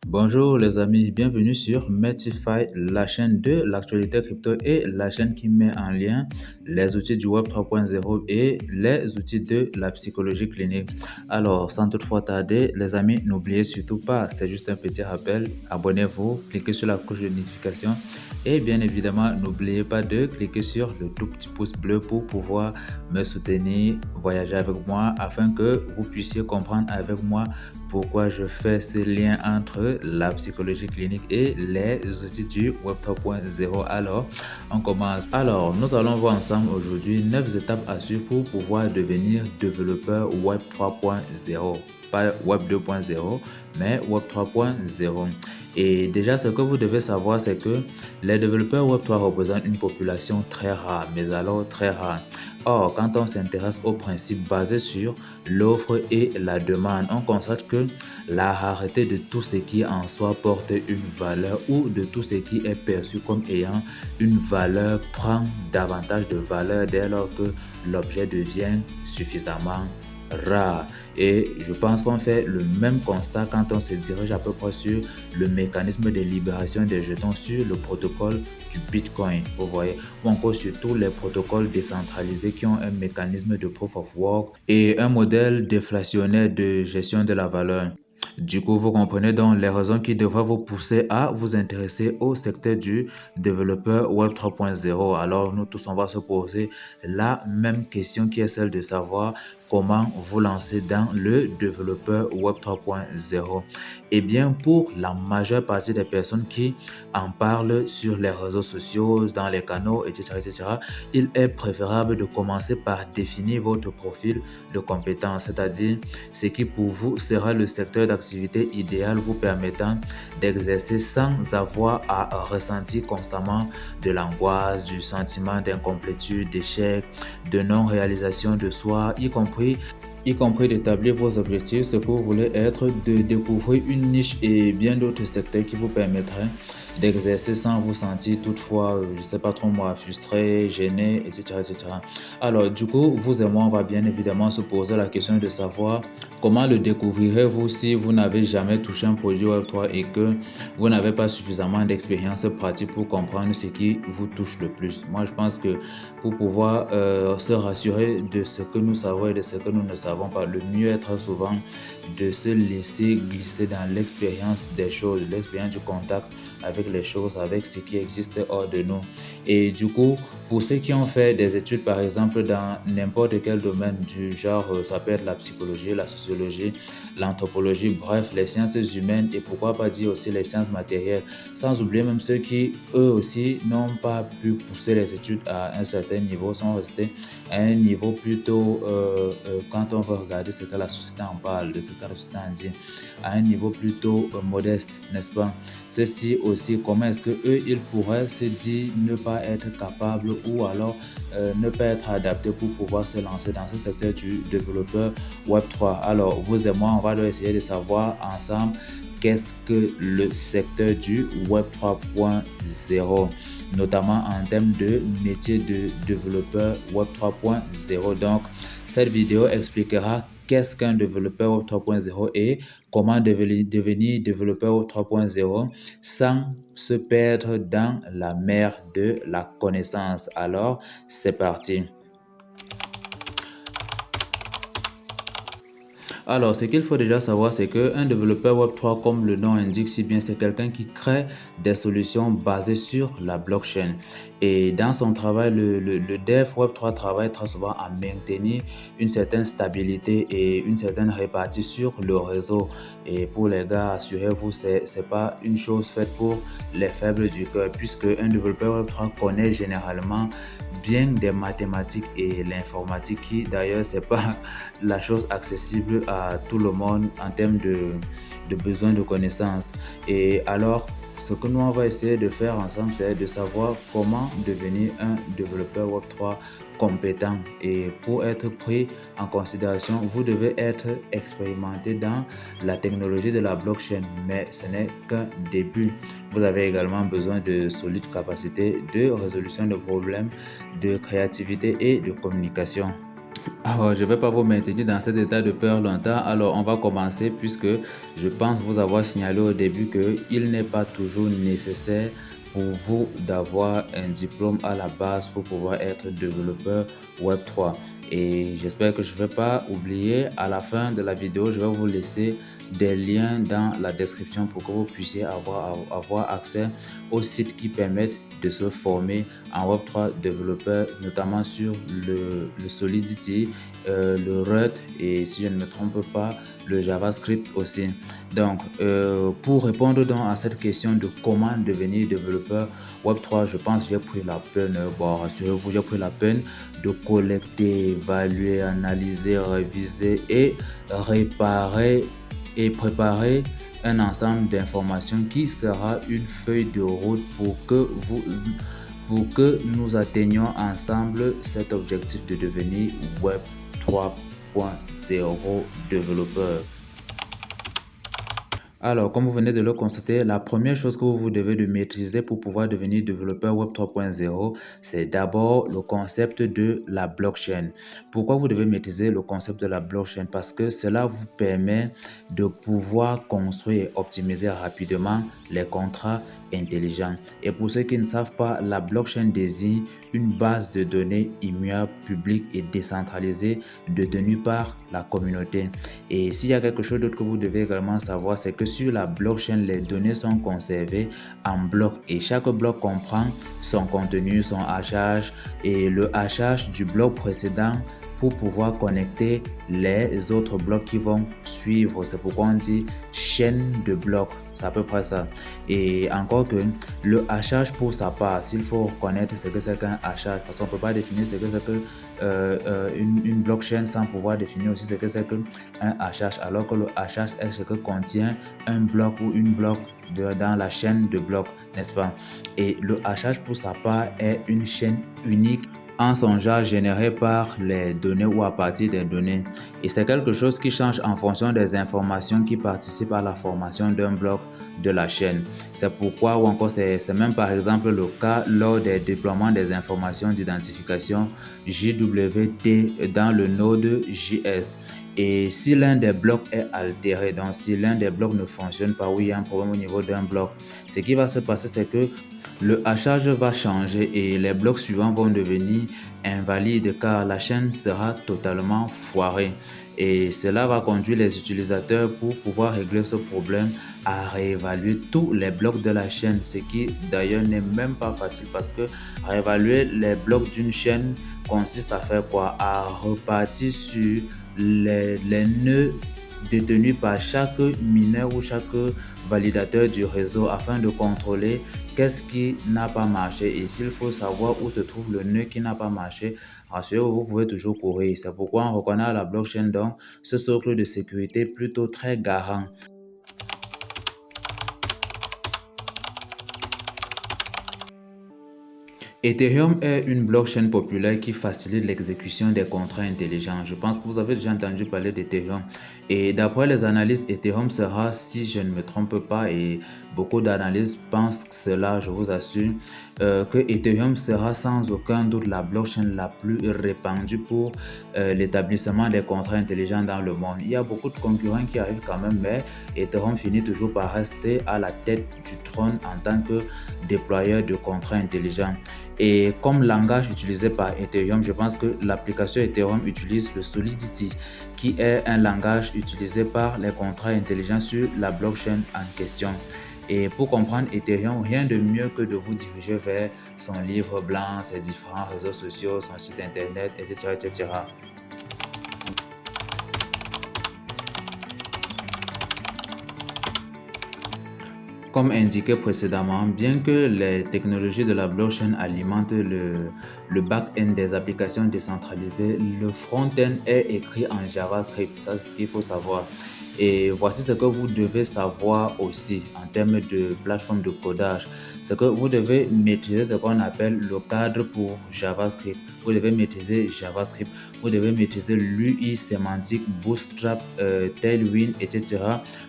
Bonjour les amis, bienvenue sur Metify, la chaîne de l'actualité crypto et la chaîne qui met en lien les outils du Web 3.0 et les outils de la psychologie clinique. Alors, sans toutefois tarder, les amis, n'oubliez surtout pas, c'est juste un petit rappel, abonnez-vous, cliquez sur la cloche de notification et bien évidemment, n'oubliez pas de cliquer sur le tout petit pouce bleu pour pouvoir me soutenir, voyager avec moi afin que vous puissiez comprendre avec moi pourquoi je fais ce lien entre la psychologie clinique et les outils du Web 3.0. Alors, on commence. Alors, nous allons voir ensemble aujourd'hui 9 étapes à suivre pour pouvoir devenir développeur Web 3.0. Pas Web 2.0, mais Web 3.0. Et déjà, ce que vous devez savoir, c'est que les développeurs Web 3 représentent une population très rare, mais alors très rare. Or, quand on s'intéresse aux principes basés sur l'offre et la demande, on constate que la rareté de tout ce qui en soi porte une valeur ou de tout ce qui est perçu comme ayant une valeur prend davantage de valeur dès lors que l'objet devient suffisamment rare. Et je pense qu'on fait le même constat quand on se dirige à peu près sur le mécanisme de libération des jetons sur le protocole du Bitcoin, vous voyez, ou encore sur tous les protocoles décentralisés qui ont un mécanisme de proof of work et un modèle déflationnaire de gestion de la valeur. Du coup, vous comprenez donc les raisons qui devraient vous pousser à vous intéresser au secteur du développeur Web 3.0. Alors, nous tous, on va se poser la même question qui est celle de savoir comment vous lancer dans le développeur Web 3.0. Eh bien, pour la majeure partie des personnes qui en parlent sur les réseaux sociaux, dans les canaux, etc., il est préférable de commencer par définir votre profil de compétence, c'est-à-dire ce qui pour vous sera le secteur d'activité idéal vous permettant d'exercer sans avoir à ressentir constamment de l'angoisse, du sentiment d'incomplétude, d'échec, de non-réalisation de soi, y compris d'établir vos objectifs, ce que vous voulez être, de découvrir une niche et bien d'autres secteurs qui vous permettraient d'exercer sans vous sentir toutefois, je ne sais pas trop moi, frustré, gêné, etc., etc. Alors, du coup, vous et moi, on va bien évidemment se poser la question de savoir comment le découvrirez-vous si vous n'avez jamais touché un produit Web3 et que vous n'avez pas suffisamment d'expérience pratique pour comprendre ce qui vous touche le plus. Moi, je pense que pour pouvoir se rassurer de ce que nous savons et de ce que nous ne savons pas, le mieux est très souvent de se laisser glisser dans l'expérience des choses, l'expérience du contact avec les choses, avec ce qui existe hors de nous. Et du coup, pour ceux qui ont fait des études, par exemple, dans n'importe quel domaine du genre, ça peut être la psychologie, la sociologie, l'anthropologie, bref, les sciences humaines et pourquoi pas dire aussi les sciences matérielles, sans oublier même ceux qui, eux aussi, n'ont pas pu pousser les études à un certain niveau, sont restés à un niveau plutôt, quand on veut regarder ce que la société en parle, de ce que la société en dit, à un niveau plutôt modeste, n'est-ce pas? Ceci aussi, comment est-ce que eux, ils pourraient se dire ne pas être capables ou alors ne pas être adaptés pour pouvoir se lancer dans ce secteur du développeur Web3. Alors, vous et moi, on va donc essayer de savoir ensemble qu'est-ce que le secteur du Web 3.0, notamment en termes de métier de développeur Web 3.0. Donc, cette vidéo expliquera qu'est-ce qu'un développeur Web 3.0 et comment devenir développeur Web 3.0 sans se perdre dans la mer de la connaissance. Alors, c'est parti. Alors, ce qu'il faut déjà savoir, c'est qu'un développeur Web3, comme le nom indique si bien, c'est quelqu'un qui crée des solutions basées sur la blockchain. Et dans son travail, le dev Web3 travaille très souvent à maintenir une certaine stabilité et une certaine répartie sur le réseau. Et pour les gars, assurez-vous, c'est pas une chose faite pour les faibles du cœur, puisque un développeur Web3 connaît généralement bien des mathématiques et l'informatique qui d'ailleurs c'est pas la chose accessible à tout le monde en termes de besoin de connaissances. Et alors, ce que nous on va essayer de faire ensemble, c'est de savoir comment devenir un développeur Web3 compétent. Et pour être pris en considération, vous devez être expérimenté dans la technologie de la blockchain, mais ce n'est qu'un début. Vous avez également besoin de solides capacités de résolution de problèmes, de créativité et de communication. Alors, je ne vais pas vous maintenir dans cet état de peur longtemps. Alors, on va commencer puisque je pense vous avoir signalé au début qu'il n'est pas toujours nécessaire pour vous d'avoir un diplôme à la base pour pouvoir être développeur Web3. Et j'espère que je ne vais pas oublier. À la fin de la vidéo, je vais vous laisser des liens dans la description pour que vous puissiez avoir accès aux sites qui permettent de se former en Web3 développeur, notamment sur le Solidity, le Rust et si je ne me trompe pas, le JavaScript aussi. Donc, pour répondre donc à cette question de comment devenir développeur Web3, je pense que j'ai pris la peine, bon, rassurez-vous, j'ai pris la peine de collecter, évaluer, analyser, réviser et réparer et préparer un ensemble d'informations qui sera une feuille de route pour que nous atteignions ensemble cet objectif de devenir Web 3.0 développeur. Alors, comme vous venez de le constater, la première chose que vous devez de maîtriser pour pouvoir devenir développeur Web 3.0, c'est d'abord le concept de la blockchain. Pourquoi vous devez maîtriser le concept de la blockchain? Parce que cela vous permet de pouvoir construire et optimiser rapidement les contrats intelligents. Et pour ceux qui ne savent pas, la blockchain désigne une base de données immuable, publique et décentralisée détenue par la communauté. Et s'il y a quelque chose d'autre que vous devez également savoir, c'est que sur la blockchain, les données sont conservées en blocs et chaque bloc comprend son contenu, son hachage et le hachage du bloc précédent pour pouvoir connecter les autres blocs qui vont suivre. C'est pourquoi on dit chaîne de blocs. C'est à peu près ça. Et encore que le hachage pour sa part, s'il faut connaître ce que c'est qu'un hachage, parce qu'on ne peut pas définir ce que c'est que une blockchain sans pouvoir définir aussi ce que c'est qu'un hachage, alors que le hachage est ce que contient un bloc ou une bloc dans la chaîne de blocs, n'est-ce pas? Et le hachage pour sa part est une chaîne unique en son genre généré par les données ou à partir des données. Et c'est quelque chose qui change en fonction des informations qui participent à la formation d'un bloc de la chaîne. C'est pourquoi, ou encore c'est même par exemple le cas lors des déploiements des informations d'identification JWT dans le node JS. Et si l'un des blocs est altéré, donc si l'un des blocs ne fonctionne pas ou il y a un problème au niveau d'un bloc, ce qui va se passer, c'est que le hachage va changer et les blocs suivants vont devenir invalides car la chaîne sera totalement foirée. Et cela va conduire les utilisateurs pour pouvoir régler ce problème à réévaluer tous les blocs de la chaîne, ce qui d'ailleurs n'est même pas facile parce que réévaluer les blocs d'une chaîne consiste à faire quoi? À repartir sur les nœuds détenus par chaque mineur ou chaque validateur du réseau afin de contrôler qu'est-ce qui n'a pas marché. Et s'il faut savoir où se trouve le nœud qui n'a pas marché, rassurez-vous, vous pouvez toujours courir. C'est pourquoi on reconnaît à la blockchain donc ce socle de sécurité plutôt très garant. Ethereum est une blockchain populaire qui facilite l'exécution des contrats intelligents. Je pense que vous avez déjà entendu parler d'Ethereum. Et d'après les analyses, Ethereum sera, si je ne me trompe pas, et beaucoup d'analystes pensent cela, je vous assure, que Ethereum sera sans aucun doute la blockchain la plus répandue pour l'établissement des contrats intelligents dans le monde. Il y a beaucoup de concurrents qui arrivent quand même, mais Ethereum finit toujours par rester à la tête du trône en tant que déployeur de contrats intelligents. Et comme langage utilisé par Ethereum, je pense que l'application Ethereum utilise le Solidity, qui est un langage utilisé par les contrats intelligents sur la blockchain en question. Et pour comprendre Ethereum, rien de mieux que de vous diriger vers son livre blanc, ses différents réseaux sociaux, son site internet, etc., etc. Comme indiqué précédemment, bien que les technologies de la blockchain alimentent le back-end des applications décentralisées, le front-end est écrit en JavaScript, ça c'est ce qu'il faut savoir. Et voici ce que vous devez savoir aussi en termes de plateforme de codage. C'est que vous devez maîtriser ce qu'on appelle le cadre pour JavaScript. Vous devez maîtriser JavaScript. Vous devez maîtriser l'UI sémantique, Bootstrap, Tailwind, etc.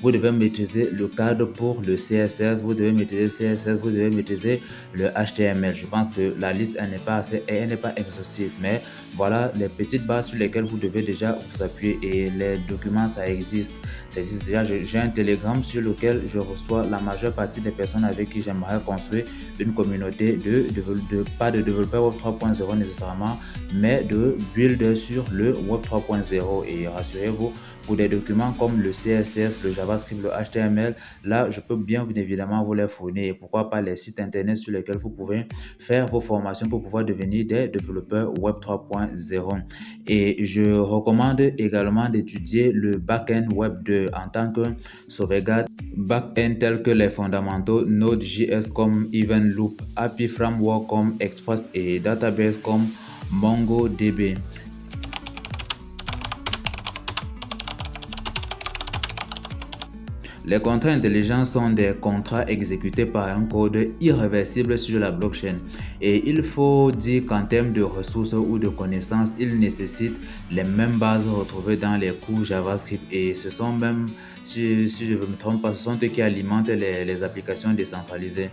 Vous devez maîtriser le cadre pour le CSS. Vous devez maîtriser CSS. Vous devez maîtriser le HTML. Je pense que la liste elle n'est pas assez, elle n'est pas exhaustive, mais voilà les petites bases sur lesquelles vous devez déjà vous appuyer. Et les documents, ça existe. Ça existe déjà. J'ai un Telegram sur lequel je reçois la majeure partie des personnes avec qui j'aimerais construire une communauté pas de développeurs Web 3.0 nécessairement, mais de builders sur le Web 3.0. Et rassurez-vous, pour des documents comme le CSS, le JavaScript, le HTML, là, je peux bien évidemment vous les fournir. Et pourquoi pas les sites internet sur lesquels vous pouvez faire vos formations pour pouvoir devenir des développeurs Web 3.0. Et je recommande également d'étudier le back-end Web 2 en tant que sauvegarde back-end tels que les fondamentaux Node.js comme Eventloop, API Framework comme Express et Database comme MongoDB. Les contrats intelligents sont des contrats exécutés par un code irréversible sur la blockchain. Et il faut dire qu'en termes de ressources ou de connaissances, ils nécessitent les mêmes bases retrouvées dans les cours JavaScript. Et ce sont même, si je ne me trompe pas, ce sont eux qui alimentent les applications décentralisées.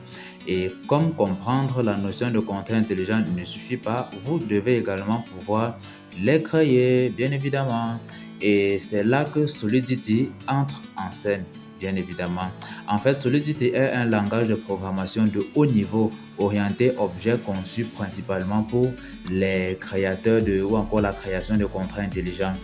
Et comme comprendre la notion de contrat intelligent ne suffit pas, vous devez également pouvoir les créer, bien évidemment. Et c'est là que Solidity entre en scène, bien évidemment. En fait, Solidity est un langage de programmation de haut niveau orienté objet conçu principalement pour les créateurs ou encore la création de contrats intelligents.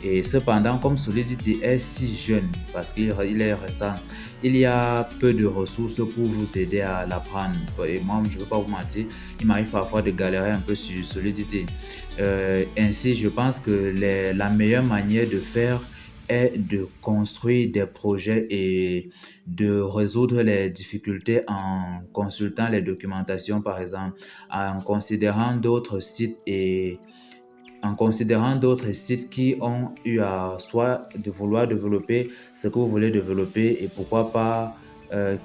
Et cependant, comme Solidity est si jeune, parce qu'il est récent, il y a peu de ressources pour vous aider à l'apprendre. Et moi, je ne veux pas vous mentir, il m'arrive parfois de galérer un peu sur Solidity. Ainsi, je pense que la meilleure manière de faire est de construire des projets et de résoudre les difficultés en consultant les documentations, par exemple, en considérant d'autres sites et en considérant d'autres sites qui ont eu à soit de vouloir développer ce que vous voulez développer et pourquoi pas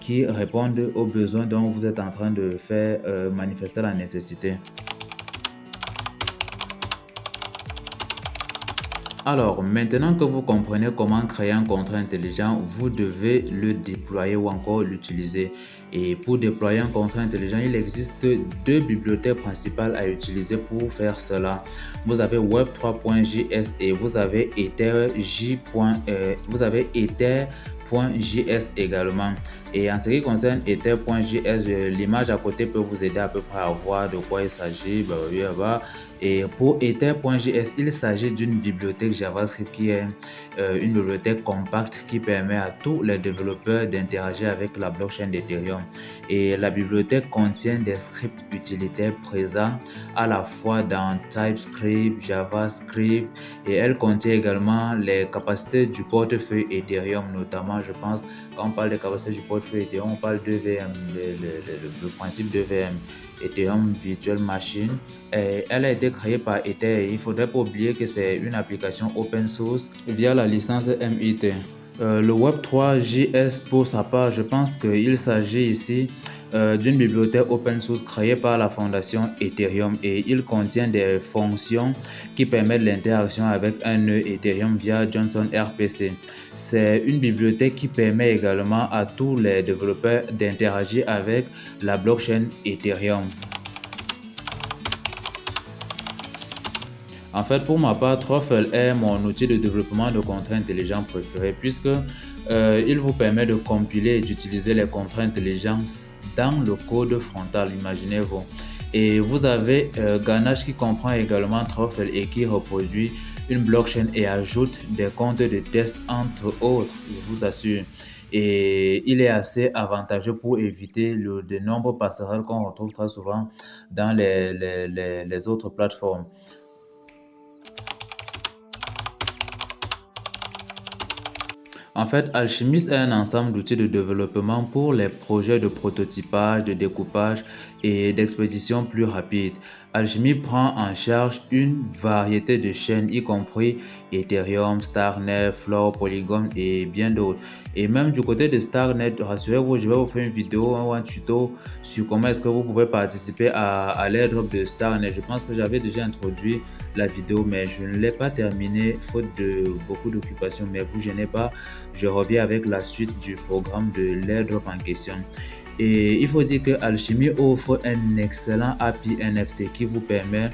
qui répondent aux besoins dont vous êtes en train de faire manifester la nécessité. Alors, maintenant que vous comprenez comment créer un contrat intelligent, vous devez le déployer ou encore l'utiliser. Et pour déployer un contrat intelligent, il existe deux bibliothèques principales à utiliser pour faire cela. Vous avez Web3.js et vous avez Ether.js également. Et en ce qui concerne Ether.js, l'image à côté peut vous aider à peu près à voir de quoi il s'agit. Et pour Ether.js, il s'agit d'une bibliothèque JavaScript qui est une bibliothèque compacte qui permet à tous les développeurs d'interagir avec la blockchain d'Ethereum. Et la bibliothèque contient des scripts utilitaires présents à la fois dans TypeScript, JavaScript, et elle contient également les capacités du portefeuille Ethereum, notamment, je pense, quand on parle des capacités du portefeuille Ethereum, on parle d'EVM, le principe d'EVM. Ethereum Virtual Machine. Et elle a été créée par Ether et il ne faudrait pas oublier que c'est une application open source via la licence MIT. Le Web3.js pour sa part, je pense qu'il s'agit ici d'une bibliothèque open source créée par la fondation Ethereum et il contient des fonctions qui permettent l'interaction avec un nœud Ethereum via Johnson RPC. C'est une bibliothèque qui permet également à tous les développeurs d'interagir avec la blockchain Ethereum. En fait, pour ma part, Truffle est mon outil de développement de contrats intelligents préféré puisque il vous permet de compiler et d'utiliser les contrats intelligents dans le code frontal, imaginez-vous. Et vous avez Ganache qui comprend également Truffle et qui reproduit une blockchain et ajoute des comptes de test entre autres, je vous assure. Et il est assez avantageux pour éviter de nombreux passerelles qu'on retrouve très souvent dans les autres plateformes. En fait, Alchemist est un ensemble d'outils de développement pour les projets de prototypage, de découpage et d'expédition plus rapides. Alchemy prend en charge une variété de chaînes, y compris Ethereum, Starnet, Flow, Polygon et bien d'autres. Et même du côté de Starnet, rassurez-vous, je vais vous faire une vidéo ou un tuto sur comment est-ce que vous pouvez participer à l'airdrop de Starnet. Je pense que j'avais déjà introduit la vidéo, mais je ne l'ai pas terminée faute de beaucoup d'occupations. Mais vous gênez pas, je reviens avec la suite du programme de l'airdrop en question. Et il faut dire que Alchemy offre un excellent API NFT qui vous permet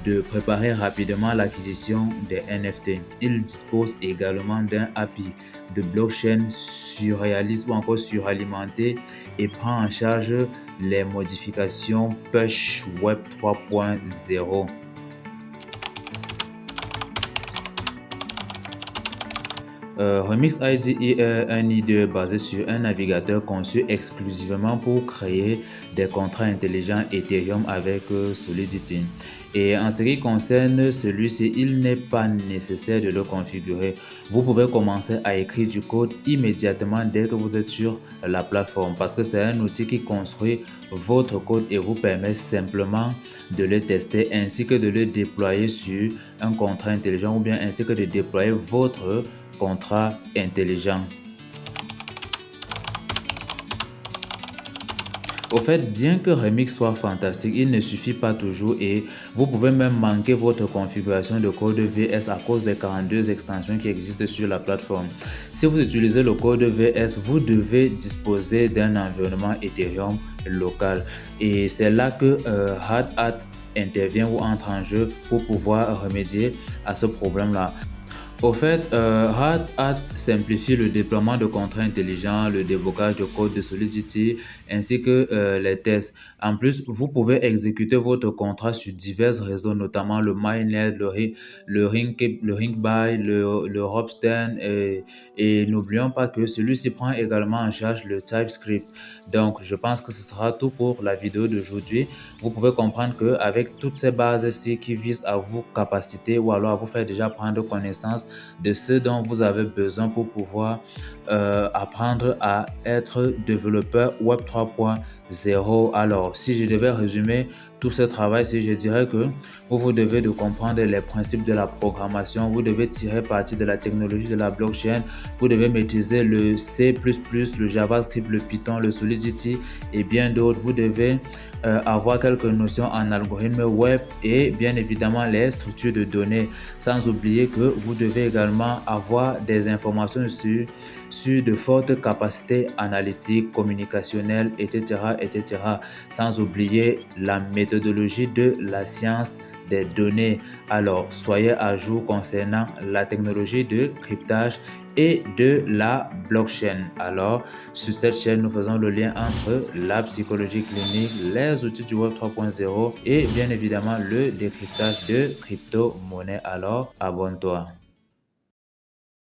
de préparer rapidement l'acquisition des NFT. Il dispose également d'un API de blockchain surréaliste ou encore suralimenté et prend en charge les modifications push Web 3.0. Remix ID est un IDE basé sur un navigateur conçu exclusivement pour créer des contrats intelligents Ethereum avec Solidity. Et en ce qui concerne celui-ci, il n'est pas nécessaire de le configurer. Vous pouvez commencer à écrire du code immédiatement dès que vous êtes sur la plateforme parce que c'est un outil qui construit votre code et vous permet simplement de le tester ainsi que de le déployer sur un contrat intelligent ou bien ainsi que de déployer votre contrat intelligent. Au fait, bien que Remix soit fantastique, il ne suffit pas toujours et vous pouvez même manquer votre configuration de code VS à cause des 42 extensions qui existent sur la plateforme. Si vous utilisez le code VS, vous devez disposer d'un environnement Ethereum local et c'est là que Hardhat intervient ou entre en jeu pour pouvoir remédier à ce problème-là. Au fait, Hardhat simplifie le déploiement de contrats intelligents, le débloquage de code de Solidity ainsi que les tests. En plus, vous pouvez exécuter votre contrat sur divers réseaux, notamment le Mainnet, le Ringby, le Hopsten et n'oublions pas que celui-ci prend également en charge le TypeScript. Donc, je pense que ce sera tout pour la vidéo d'aujourd'hui. Vous pouvez comprendre qu'avec toutes ces bases-ci qui visent à vous capaciter ou alors à vous faire déjà prendre connaissance de ce dont vous avez besoin pour pouvoir apprendre à être développeur Web 3.0. Alors, si je devais résumer tout ce travail, je dirais que vous devez de comprendre les principes de la programmation, vous devez tirer parti de la technologie de la blockchain, vous devez maîtriser le C++, le JavaScript, le Python, le Solidity et bien d'autres. Vous devez avoir quelques notions en algorithme web et bien évidemment les structures de données, sans oublier que vous devez également avoir des informations sur de fortes capacités analytiques, communicationnelles, etc., etc., sans oublier la méthodologie de la science des données. Alors, soyez à jour concernant la technologie de cryptage et de la blockchain. Alors, sur cette chaîne, nous faisons le lien entre la psychologie clinique, les outils du Web 3.0 et bien évidemment le décryptage de crypto-monnaies. Alors, abonne-toi.